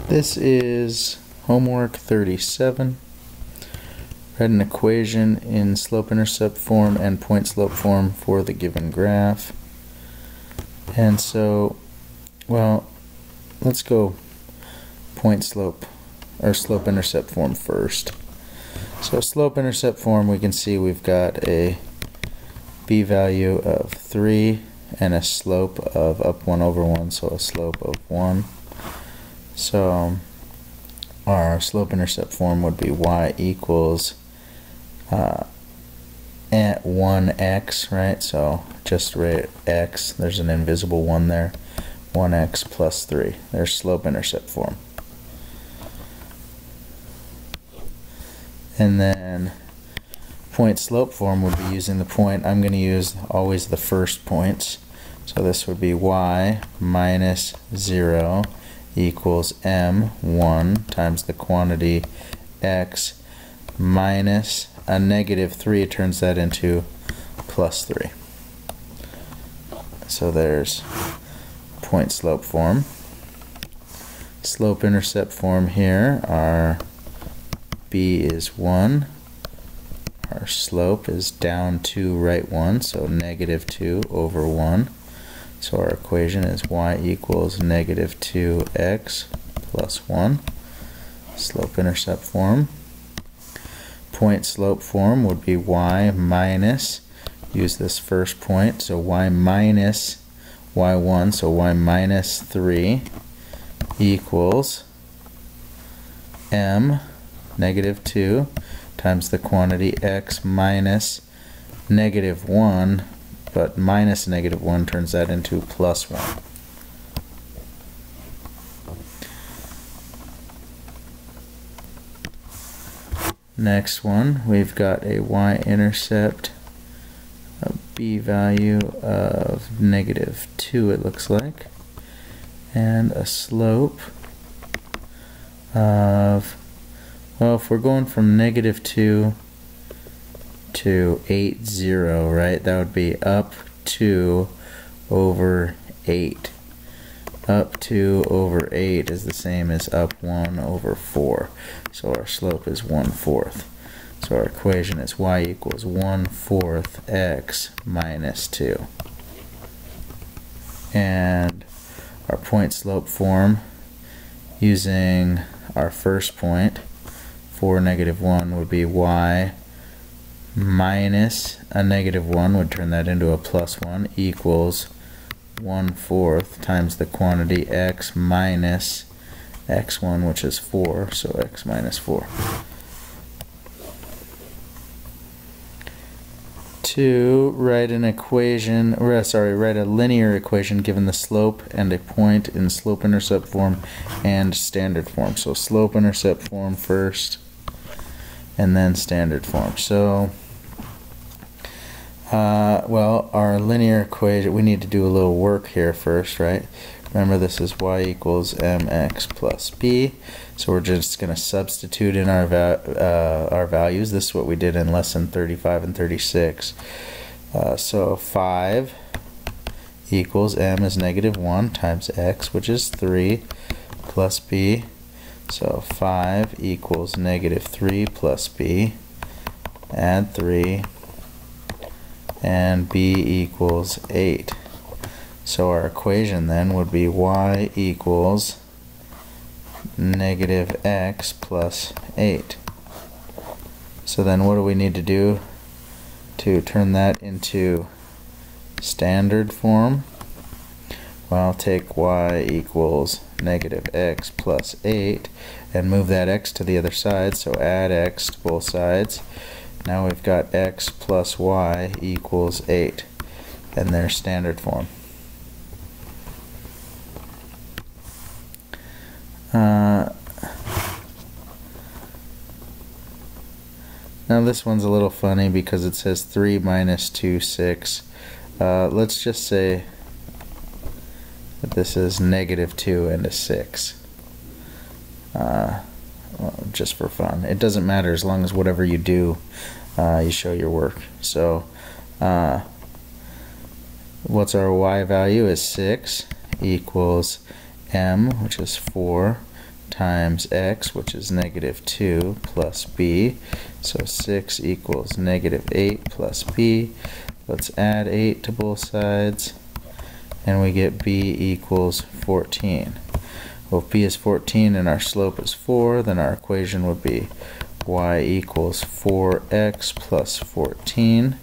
This is homework 37. Write an equation in slope-intercept form and point-slope form for the given graph. And so, well, let's go point-slope or slope-intercept form first. So slope-intercept form, we can see we've got a b value of 3 and a slope of up 1 over 1, so a slope of 1. So our slope-intercept form would be y equals at 1x, right? So just write x, there's an invisible 1 there, 1x plus 3. There's slope-intercept form. And then point-slope form would be using the point. I'm going to use always the first points. So this would be y minus 0 equals m1 times the quantity x minus a negative 3. It turns that into plus 3. So there's point-slope form. Slope-intercept form here, our b is 1. Our slope is down 2, right 1, so negative 2 over 1. So our equation is y equals negative 2x plus 1. Slope-intercept form. Point-slope form would be y minus, use this first point, so y minus y1, so y minus 3 equals m, negative 2, times the quantity x minus negative 1, but minus negative 1 turns that into plus 1. Next one, we've got a y-intercept, a b value of negative 2 it looks like, and a slope of, well, if we're going from negative 2 to 8, 0, right, that would be up 2 over 8. Up 2 over 8 is the same as up 1 over 4. So our slope is 1/4. So our equation is y equals 1/4 x minus 2. And our point-slope form, using our first point, 4, negative 1 would be y minus a negative 1 would turn that into a plus 1 equals 1/4 times the quantity x minus x1, which is 4, so x minus 4. To write an equation, or write a linear equation given the slope and a point in slope-intercept form and standard form. So slope-intercept form first, and then standard form. So, well, our linear equation, we need to do a little work here first, right? Remember, this is y equals mx plus b. So we're just going to substitute in our values. This is what we did in lesson 35 and 36. So 5 equals m is negative 1 times x, which is 3, plus b. So 5 equals negative 3 plus b, add 3, and b equals 8. So our equation then would be y equals negative x plus 8. So then what do we need to do to turn that into standard form? Well, take y equals negative x plus 8 and move that x to the other side, so add x to both sides. Now we've got x plus y equals 8, and there's standard form. Now this one's a little funny because it says 3 minus 2, 6. Let's just say that this is negative 2 and a 6. Well, just for fun. It doesn't matter as long as whatever you do, you show your work. So, what's our y value is 6 equals m, which is 4, times x, which is negative 2, plus b. So 6 equals negative 8 plus b. Let's add 8 to both sides, and we get b equals 14. Well, if b is 14 and our slope is 4, then our equation would be y equals 4x plus 14.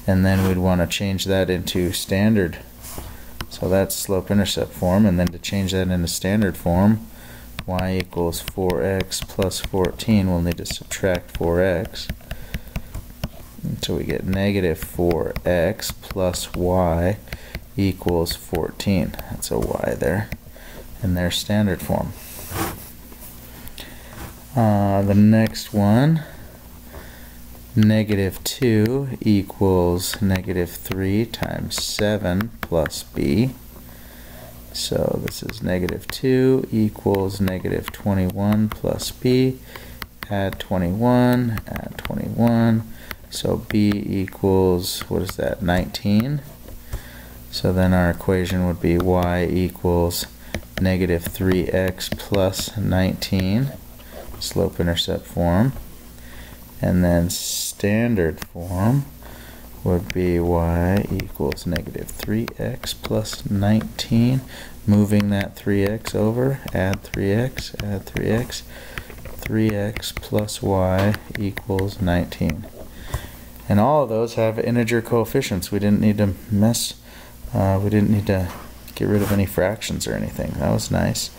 And then we'd want to change that into standard. So that's slope-intercept form, and then to change that into standard form, y equals 4x plus 14, we'll need to subtract 4x. And so we get negative 4x plus y equals 14. That's a y there. And there's standard form. The next one, negative 2 equals negative 3 times 7 plus b. So this is negative 2 equals negative 21 plus b. Add 21, add 21. So b equals, what is that, 19? So then our equation would be y equals negative 3x plus 19, slope-intercept form. And then standard form would be y equals negative 3x plus 19. Moving that 3x over, add 3x, add 3x. 3x plus y equals 19. And all of those have integer coefficients. We didn't need to we didn't need to get rid of any fractions or anything. That was nice.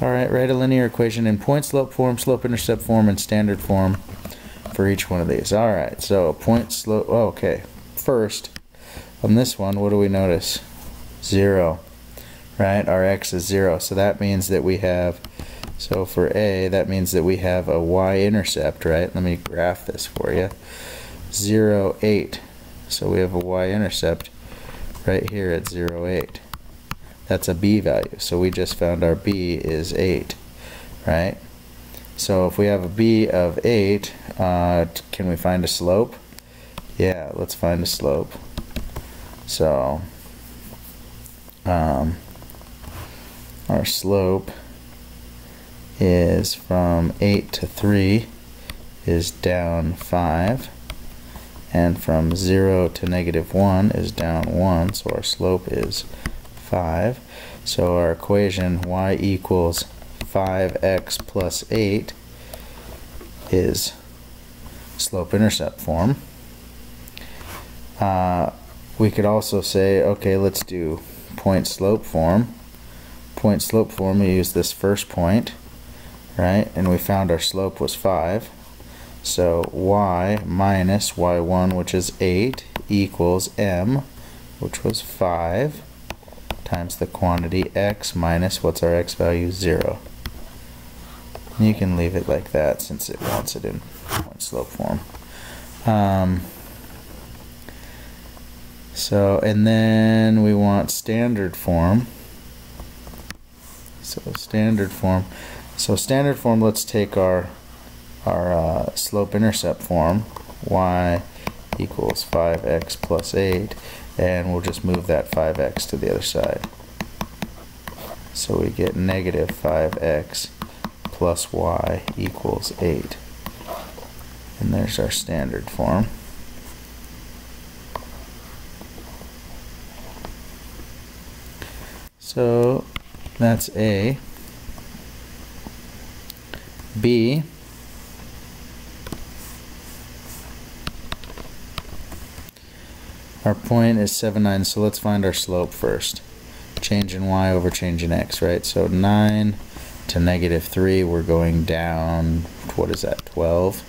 Alright, write a linear equation in point slope form, slope-intercept form, and standard form for each one of these. Alright, so point slope, oh, okay. First, on this one, what do we notice? 0, right? Our x is 0, so that means that we have, so for A, that means that we have a y-intercept, right? Let me graph this for you. 0, 8. So we have a y-intercept right here at 0, 8. That's a b value, so we just found our b is 8, right? So if we have a b of 8, can we find a slope? Yeah, let's find a slope. So our slope is from 8 to 3 is down 5, and from 0 to negative 1 is down 1, so our slope is 5. So our equation y equals 5x plus 8 is slope-intercept form. We could also say, okay, let's do point slope form. Point slope form, we use this first point, right? And we found our slope was 5. So y minus y1, which is 8, equals m, which was 5, times the quantity x minus, what's our x value? 0. You can leave it like that since it wants it in point slope form. So, and then we want standard form. So standard form, let's take our slope-intercept form, y equals 5x plus 8, and we'll just move that 5x to the other side. So we get negative 5x plus y equals 8. And there's our standard form. So that's A. B. Our point is 7, 9, so let's find our slope first. Change in y over change in x, right? So 9 to negative 3, we're going down, what is that, 12?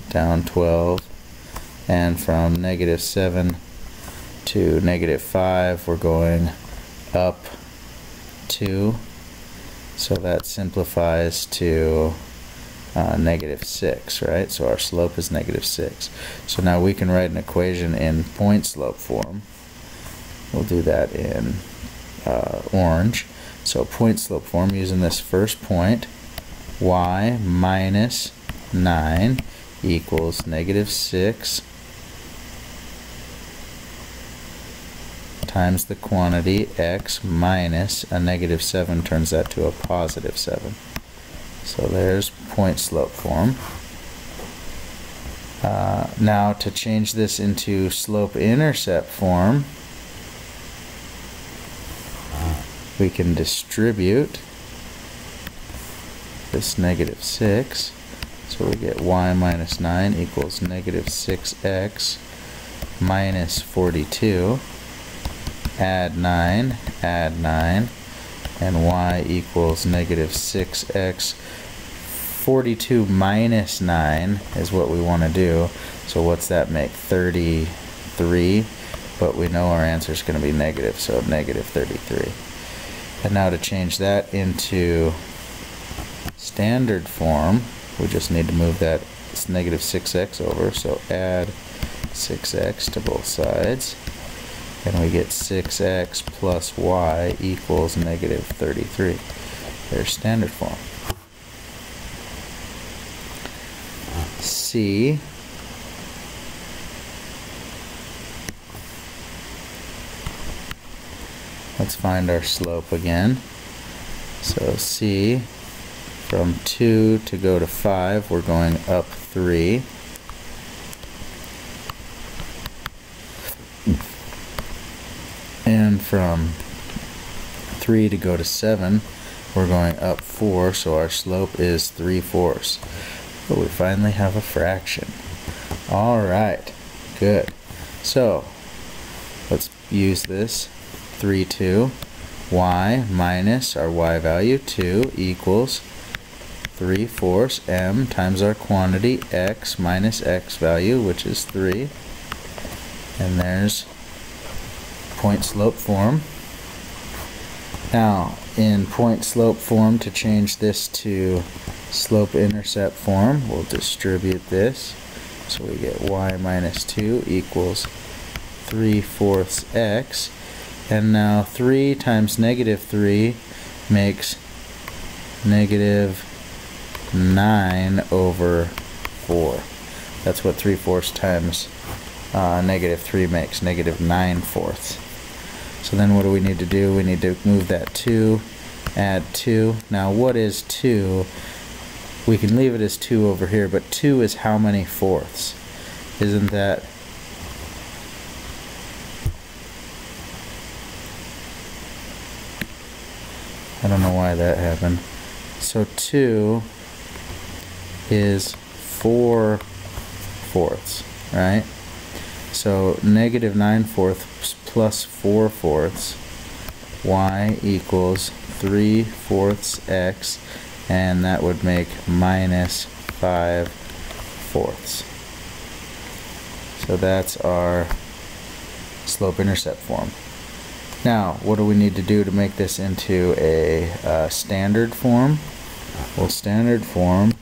Down 12. And from negative 7 to negative 5, we're going up 2. So that simplifies to negative 6, right? So our slope is negative 6. So now we can write an equation in point slope form. We'll do that in orange. So point slope form, using this first point, y minus 9 equals negative 6 times the quantity x minus a negative 7 turns that to a positive 7. So there's point slope form. Now to change this into slope-intercept form, we can distribute this negative 6. So we get y minus 9 equals negative 6x minus 42. Add 9, and y equals negative 6x. 42 minus 9 is what we want to do. So what's that make? 33. But we know our answer is going to be negative, so negative 33. And now to change that into standard form, we just need to move that negative 6x over. So add 6x to both sides. And we get 6x plus y equals negative 33. There's standard form. C. Let's find our slope again. So C, from 2 to go to 5, we're going up 3. And from 3 to go to 7, we're going up 4, so our slope is 3/4. But we finally have a fraction. Alright, good. So, let's use this. 3/2. Y minus our y value, 2, equals 3/4 m times our quantity x minus x value, which is 3. And there's point slope form. Now, in point slope form, to change this to slope-intercept form, we'll distribute this. So we get y minus 2 equals 3/4 x. And now 3 times negative 3 makes negative 9 over 4. That's what 3/4 times negative 3 makes, negative 9/4. So then what do we need to do? We need to move that 2, add 2. Now what is 2? We can leave it as 2 over here, but 2 is how many fourths? Isn't that... I don't know why that happened. So 2 is 4/4, right? So negative 9/4 plus 4/4, y equals 3/4 x, and that would make minus 5/4. So that's our slope-intercept form. Now, what do we need to do to make this into a standard form? Well, standard form,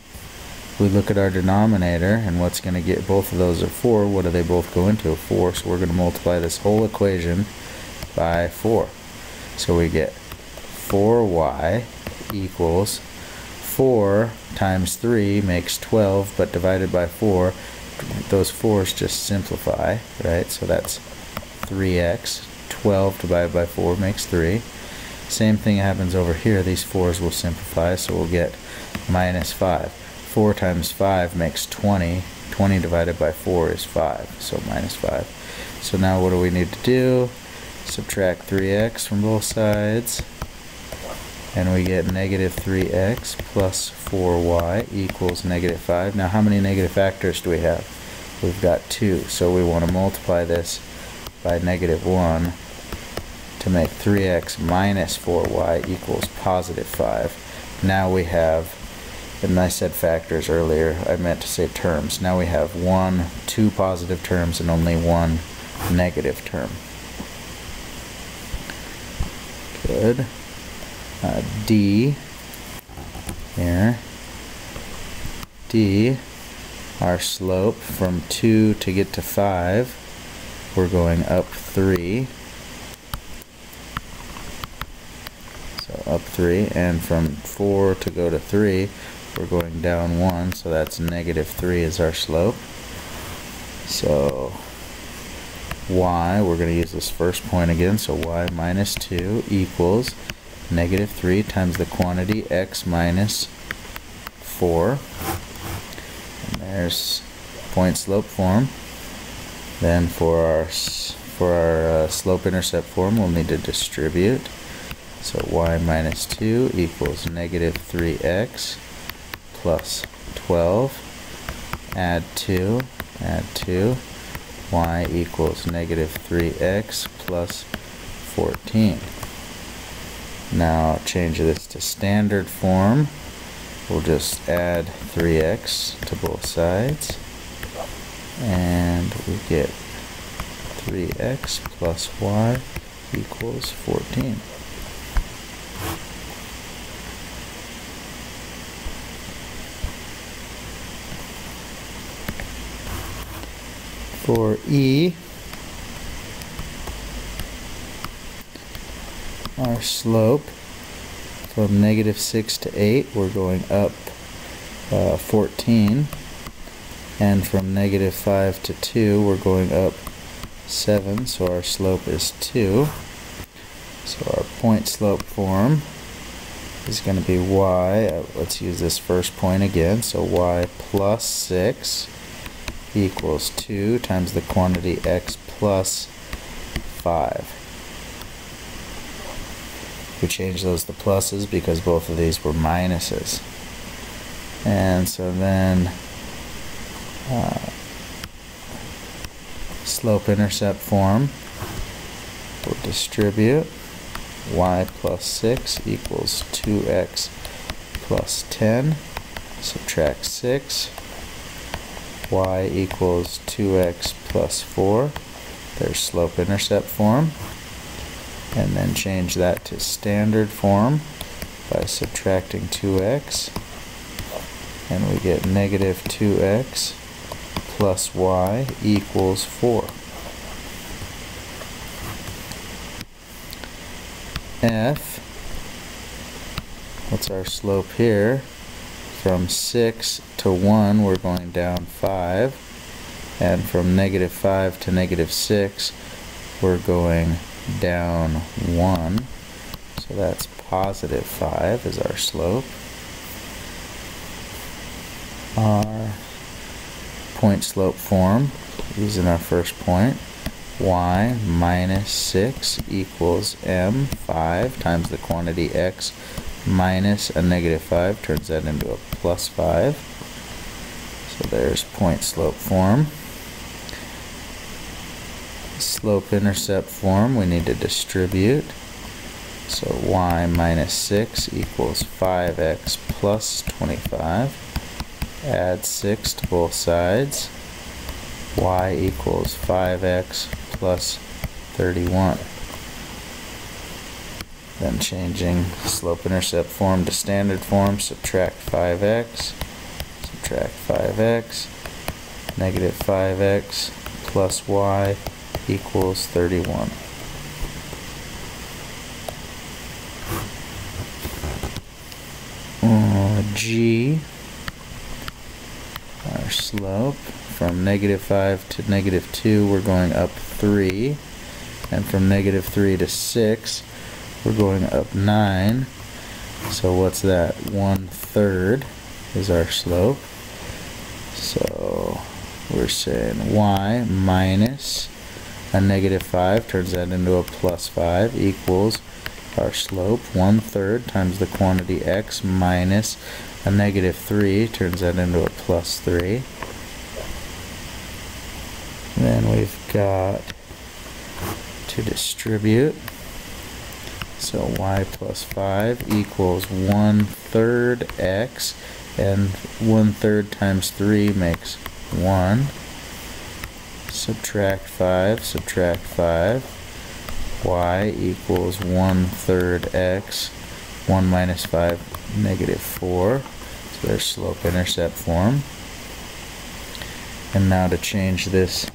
we look at our denominator, and what's going to get, both of those are 4. What do they both go into? 4. So we're going to multiply this whole equation by 4. So we get 4y equals 4 times 3 makes 12, but divided by 4, those 4's just simplify, right? So that's 3x. 12 divided by 4 makes 3. Same thing happens over here. These 4's will simplify, so we'll get minus 5. 4 times 5 makes 20. 20 divided by 4 is 5, so minus 5. So now what do we need to do? Subtract 3x from both sides, and we get negative 3x plus 4y equals negative 5. Now how many negative factors do we have? We've got 2, so we want to multiply this by negative 1 to make 3x minus 4y equals positive 5. Now we have, and I said factors earlier, I meant to say terms. Now we have 2 positive terms and only 1 negative term. Good. D here. D, our slope from 2 to get to 5, we're going up 3. So up 3, and from 4 to go to 3, we're going down 1, so that's negative 3 is our slope. So y, we're going to use this first point again, so y minus 2 equals negative 3 times the quantity x minus 4. And there's point slope form. Then for our slope-intercept form, we'll need to distribute. So y minus 2 equals negative 3x plus 12. Add 2, y equals negative 3x plus 14. Now change this to standard form. We'll just add 3x to both sides, and we get 3x plus y equals 14. For E, our slope from negative 6 to 8, we're going up 14, and from negative 5 to 2, we're going up 7, so our slope is 2. So our point slope form is going to be y, let's use this first point again, so y plus 6 equals 2 times the quantity x plus 5. We change those to pluses because both of these were minuses. And so then slope-intercept form, we'll distribute y plus 6 equals 2x plus 10, subtract 6, y equals 2x plus 4. There's slope-intercept form. And then change that to standard form by subtracting 2x. And we get negative 2x plus y equals 4. F, what's our slope here? From 6 to 1, we're going down 5. And from negative 5 to negative 6, we're going down 1. So that's positive 5 is our slope. Our point slope form, using our first point, y minus 6 equals m, 5 times the quantity x minus a negative 5 turns that into a plus 5. So there's point slope form. Slope-intercept form, we need to distribute. So y minus 6 equals 5x plus 25. Add 6 to both sides. Y equals 5x plus 31. Then changing slope-intercept form to standard form, subtract 5x, subtract 5x, negative 5x plus y equals 31. G, our slope, from negative 5 to negative 2, we're going up 3, and from negative 3 to 6, we're going up 9. So what's that? 1/3 is our slope. So we're saying y minus a negative 5 turns that into a plus 5 equals our slope 1/3 times the quantity x minus a negative 3 turns that into a plus 3. Then we've got to distribute. So y plus 5 equals 1/3 x, and 1/3 times 3 makes 1. Subtract 5, subtract 5. Y equals 1/3 x, 1 minus 5, negative 4. So there's slope-intercept form. And now to change this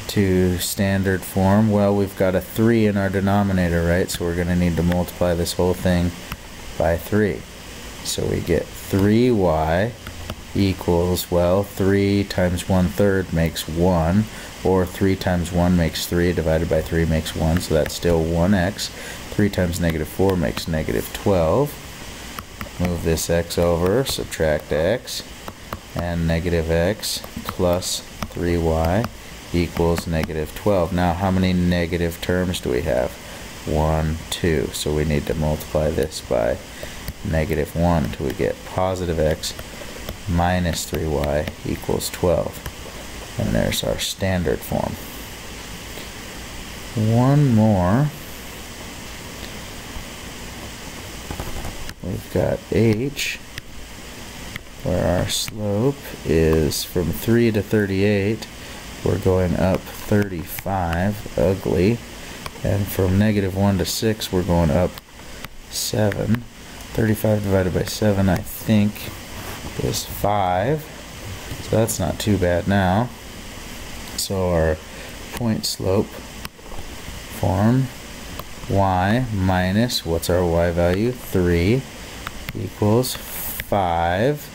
to standard form, well, we've got a 3 in our denominator, right? So we're going to need to multiply this whole thing by 3. So we get 3y equals, well, 3 times 1/3 makes 1, or 3 times 1 makes 3, divided by 3 makes 1, so that's still 1x. 3 times -4 makes -12. Move this x over, subtract x, and -x plus 3y equals -12. Now, how many negative terms do we have? 1, 2. So we need to multiply this by -1 until we get positive x minus 3y equals 12. And there's our standard form. One more. We've got h, where our slope is from 3 to 38. We're going up 35, ugly. And from -1 to 6, we're going up 7. 35 divided by 7, I think, is 5. So that's not too bad now. So our point slope form, y minus, what's our y value? 3 equals 5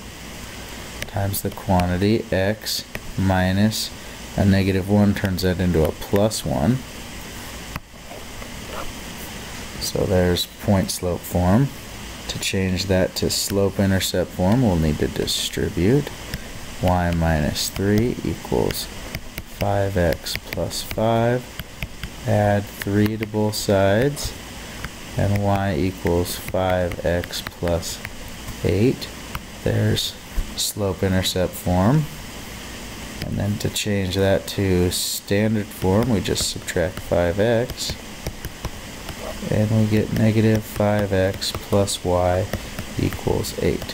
times the quantity x minus a -1 turns that into a +1. So there's point slope form. To change that to slope-intercept form, we'll need to distribute. Y minus 3 equals 5x plus 5. Add 3 to both sides, and y equals 5x plus 8. There's slope-intercept form. And then to change that to standard form, we just subtract 5x. And we get -5x plus y equals 8.